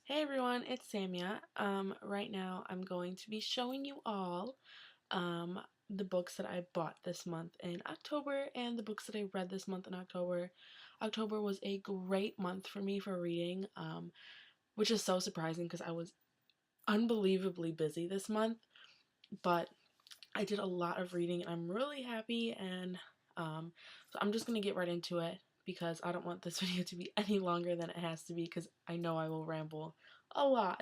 Hey everyone, it's Samia. Right now I'm going to be showing you all the books that I bought this month in October and the books that I read this month in October. October was a great month for me for reading, which is so surprising because I was unbelievably busy this month, but I did a lot of reading and I'm really happy and so I'm just going to get right into it because I don't want this video to be any longer than it has to be because I know I will ramble a lot.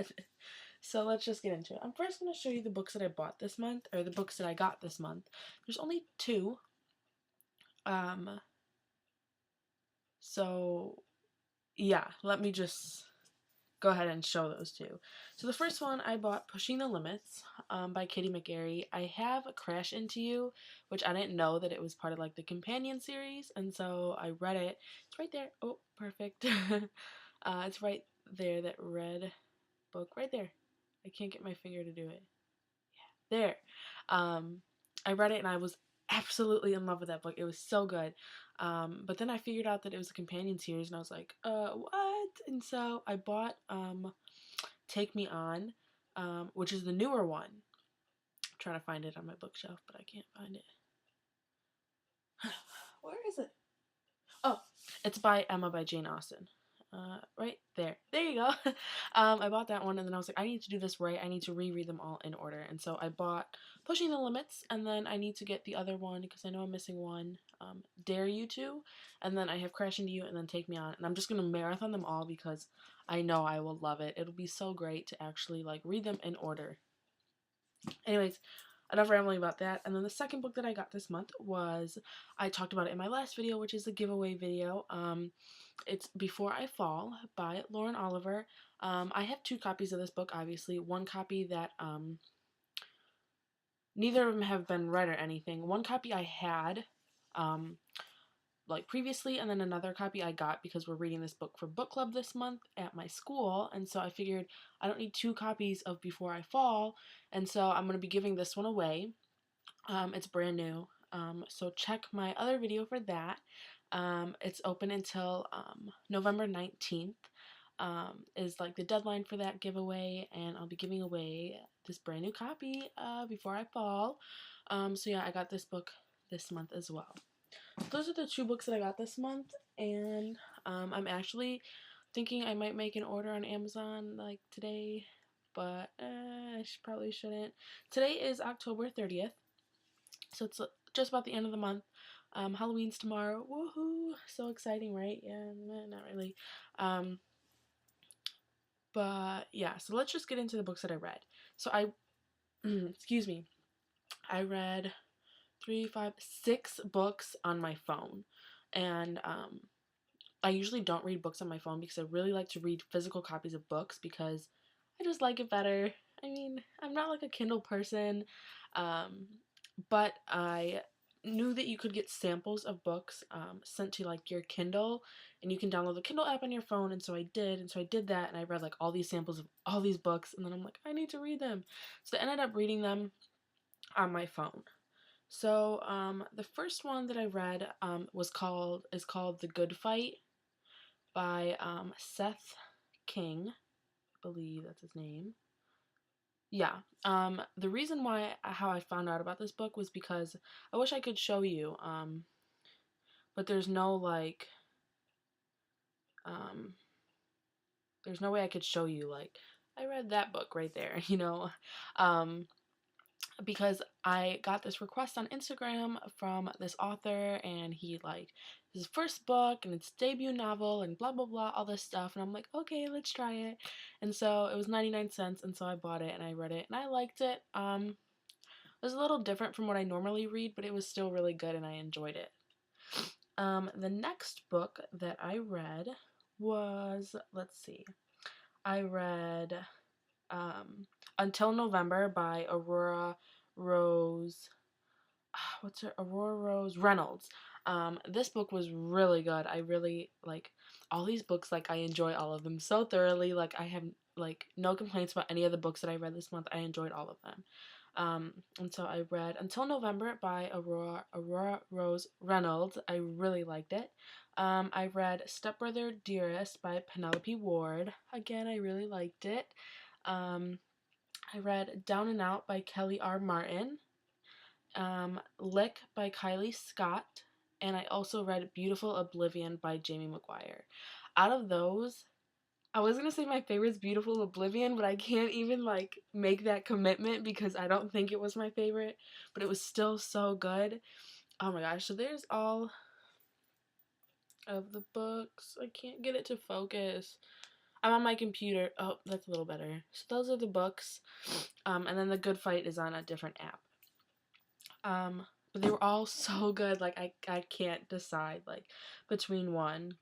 So let's just get into it. I'm first going to show you the books that I bought this month, or the books that I got this month. There's only two. Um, so yeah, let me just go ahead and show those two. So the first one I bought Pushing the Limits by Kitty McGarry. I have Crash Into You, which I didn't know that it was part of like the companion series, and so I read it. It's right there. Oh, perfect. It's right there, that red book right there. I can't get my finger to do it. Yeah, there. I read it and I was absolutely in love with that book. It was so good. But then I figured out that it was a companion series and I was like, what? And so I bought Take Me On, which is the newer one. I'm trying to find it on my bookshelf, but I can't find it. Where is it? Oh, it's by Emma by Jane Austen. Right there. There you go. I bought that one and then I was like, I need to do this right. I need to reread them all in order. And so I bought Pushing the Limits and then I need to get the other one because I know I'm missing one. Dare You To. And then I have Crash Into You and then Take Me On. And I'm just going to marathon them all because I know I will love it. It'll be so great to actually like read them in order. Anyways, enough rambling about that. And then the second book that I got this month was, I talked about it in my last video, which is the giveaway video. It's Before I Fall by Lauren Oliver. I have two copies of this book, obviously. One copy that neither of them have been read or anything. One copy I had like previously, and then another copy I got because we're reading this book for book club this month at my school, and so I figured I don't need two copies of Before I Fall, and so I'm going to be giving this one away. It's brand new, so check my other video for that. It's open until November 19th is like the deadline for that giveaway, and I'll be giving away this brand new copy Before I Fall. So yeah, I got this book this month as well. Those are the two books that I got this month, and I'm actually thinking I might make an order on Amazon like today, but probably shouldn't. Today is October 30th, so it's just about the end of the month. Halloween's tomorrow. Woohoo! So exciting, right? Yeah, not really. But yeah, so let's just get into the books that I read. So excuse me, I read 3, 5, 6 books on my phone, and I usually don't read books on my phone because I really like to read physical copies of books because I just like it better. I mean, I'm not like a Kindle person, but I knew that you could get samples of books sent to like your Kindle, and you can download the Kindle app on your phone, and so I did, that, and I read like all these samples of all these books, and then I'm like, I need to read them. So I ended up reading them on my phone. So the first one that I read is called The Good Fight by Seth King. I believe that's his name. Yeah. The reason how I found out about this book was because I wish I could show you, but there's no like, um, there's no way I could show you like I read that book right there, because I got this request on Instagram from this author, and he like his first book and its debut novel and blah blah blah, all this stuff, and I'm like, okay, let's try it. And so it was 99 cents, and so I bought it and I read it and I liked it. It was a little different from what I normally read, but it was still really good and I enjoyed it. The next book that I read was, let's see, I read Until November by Aurora Rose Reynolds. This book was really good. I really like all these books. Like, I enjoy all of them so thoroughly. Like, I have like no complaints about any of the books that I read this month. I enjoyed all of them. And so I read Until November by Aurora Rose Reynolds. I really liked it. I read Stepbrother Dearest by Penelope Ward. Again, I really liked it. I read Down and Out by Kelly R. Martin. Lick by Kylie Scott. And I also read Beautiful Oblivion by Jamie McGuire. Out of those, I was gonna say my favorite's Beautiful Oblivion, but I can't even like make that commitment because I don't think it was my favorite, but it was still so good. Oh my gosh, so there's all of the books. I can't get it to focus. I'm on my computer. Oh, that's a little better. So those are the books. And then The Good Fight is on a different app. But they were all so good. Like I can't decide like between one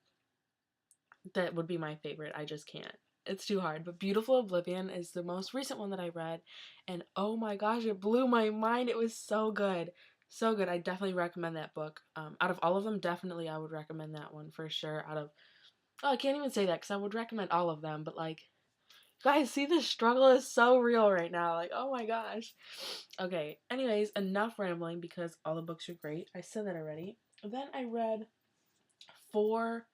that would be my favorite. I just can't. It's too hard. But Beautiful Oblivion is the most recent one that I read, and oh my gosh, it blew my mind. It was so good. So good. I definitely recommend that book. Out of all of them, definitely I would recommend that one for sure. I can't even say that because I would recommend all of them, but like, guys, see, the struggle is so real right now. Like, oh my gosh. Okay, anyways, enough rambling because all the books are great. I said that already. Then I read four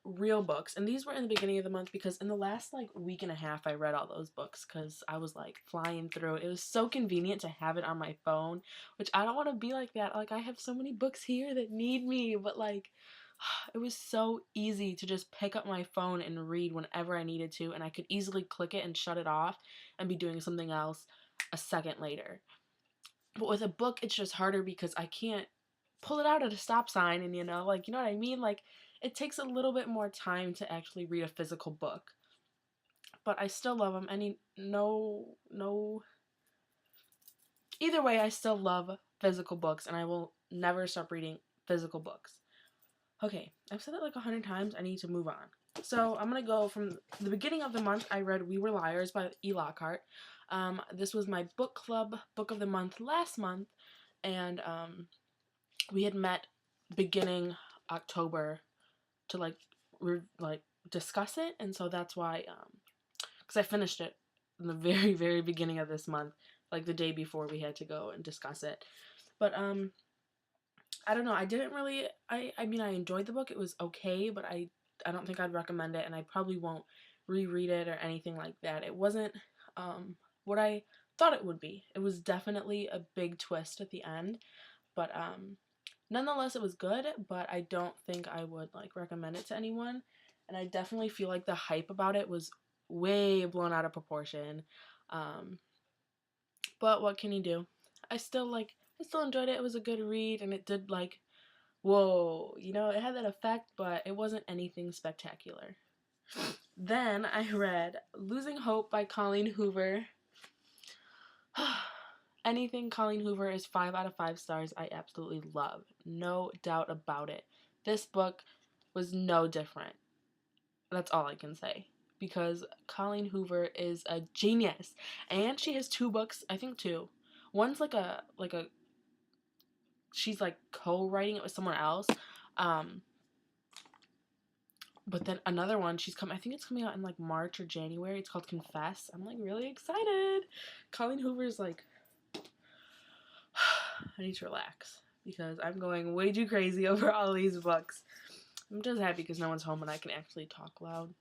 real books, and these were in the beginning of the month because in the last like week and a half I read all those books because I was like flying through. It was so convenient to have it on my phone, which I don't want to be like that. Like, I have so many books here that need me, but like it was so easy to just pick up my phone and read whenever I needed to, and I could easily click it and shut it off and be doing something else a second later. But with a book, it's just harder because I can't pull it out at a stop sign and, like, you know what I mean? Like, it takes a little bit more time to actually read a physical book. But I still love them. Either way, I still love physical books, and I will never stop reading physical books. Okay, I've said that like 100 times. I need to move on. So I'm going to go from the beginning of the month. I read We Were Liars by E. Lockhart. This was my book club book of the month last month, and we had met beginning October to like discuss it, and so that's why because I finished it in the very, very beginning of this month, like the day before we had to go and discuss it. But I don't know, I didn't really I mean, I enjoyed the book. It was okay, but I don't think I'd recommend it, and I probably won't reread it or anything like that. It wasn't what I thought it would be. It was definitely a big twist at the end, but nonetheless, it was good, but I don't think I would like recommend it to anyone. And I definitely feel like the hype about it was way blown out of proportion. But what can you do? I still enjoyed it. It was a good read, and it did like, whoa, it had that effect, but it wasn't anything spectacular. Then I read Losing Hope by Colleen Hoover. Anything Colleen Hoover is 5 out of 5 stars. I absolutely love. No doubt about it. This book was no different. That's all I can say. Because Colleen Hoover is a genius. And she has 2 books. I think 2. One's like a she's like co-writing it with someone else. But then another one, I think it's coming out in like March or January. It's called Confess. I'm like really excited. Colleen Hoover's like, I need to relax because I'm going way too crazy over all these books. I'm just happy because no one's home and I can actually talk loud.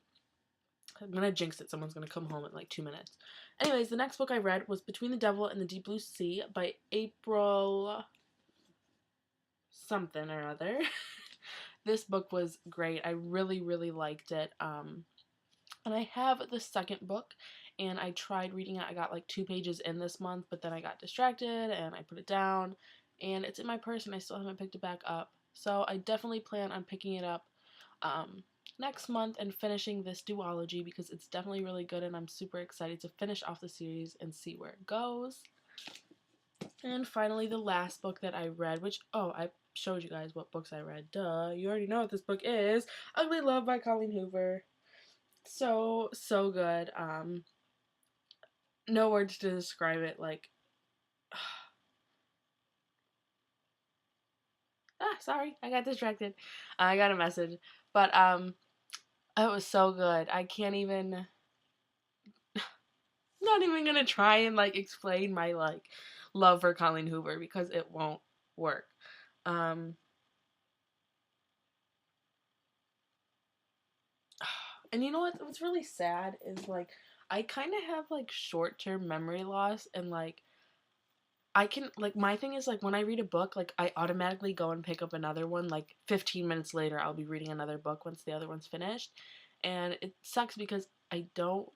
I'm gonna jinx it. Someone's gonna come home in like 2 minutes. Anyways, the next book I read was Between the Devil and the Deep Blue Sea by April something or other. This book was great. I really, really liked it. And I have the second book, and I tried reading it. I got like 2 pages in this month, but then I got distracted and I put it down, and it's in my purse and I still haven't picked it back up. So I definitely plan on picking it up next month and finishing this duology because it's definitely really good, and I'm super excited to finish off the series and see where it goes. And finally, the last book that I read, which, I showed you guys what books I read. Duh, you already know what this book is. Ugly Love by Colleen Hoover. So good. No words to describe it. Like, sorry, I got distracted. I got a message, but it was so good. I can't even. Not even gonna try and like explain my like love for Colleen Hoover because it won't work. And you know what's really sad is, like, I kind of have, like, short-term memory loss, and, like, I can, like, my thing is, like, when I read a book, like, I automatically go and pick up another one. Like, 15 minutes later, I'll be reading another book once the other one's finished. And it sucks because I don't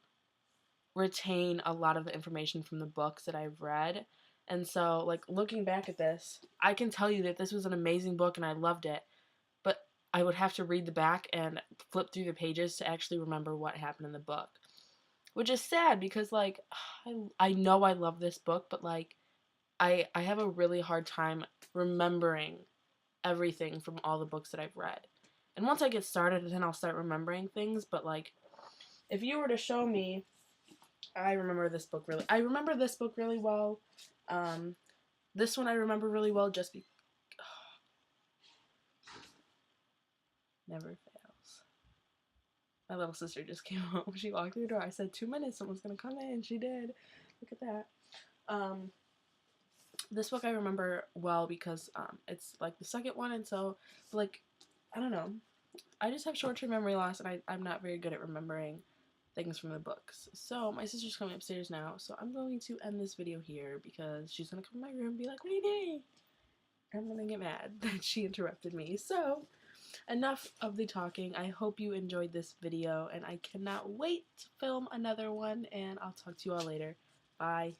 retain a lot of the information from the books that I've read. And so, like, looking back at this, I can tell you that this was an amazing book and I loved it. But I would have to read the back and flip through the pages to actually remember what happened in the book. Which is sad because, like, I know I love this book, but, like, I have a really hard time remembering everything from all the books that I've read. And once I get started, then I'll start remembering things. But, like, if you were to show me, I remember this book really well. Um, this one I remember really well just because never fails. My little sister just came home. She walked through the door. I said 2 minutes, someone's gonna come in. She did. Look at that. This book I remember well because it's like the second one, and so, like, I don't know. I just have short-term memory loss, and I'm not very good at remembering things from the books. So my sister's coming upstairs now, so I'm going to end this video here because she's gonna come in my room and be like, "What are you doing?" I'm gonna get mad that she interrupted me. So enough of the talking. I hope you enjoyed this video, and I cannot wait to film another one, and I'll talk to you all later. Bye.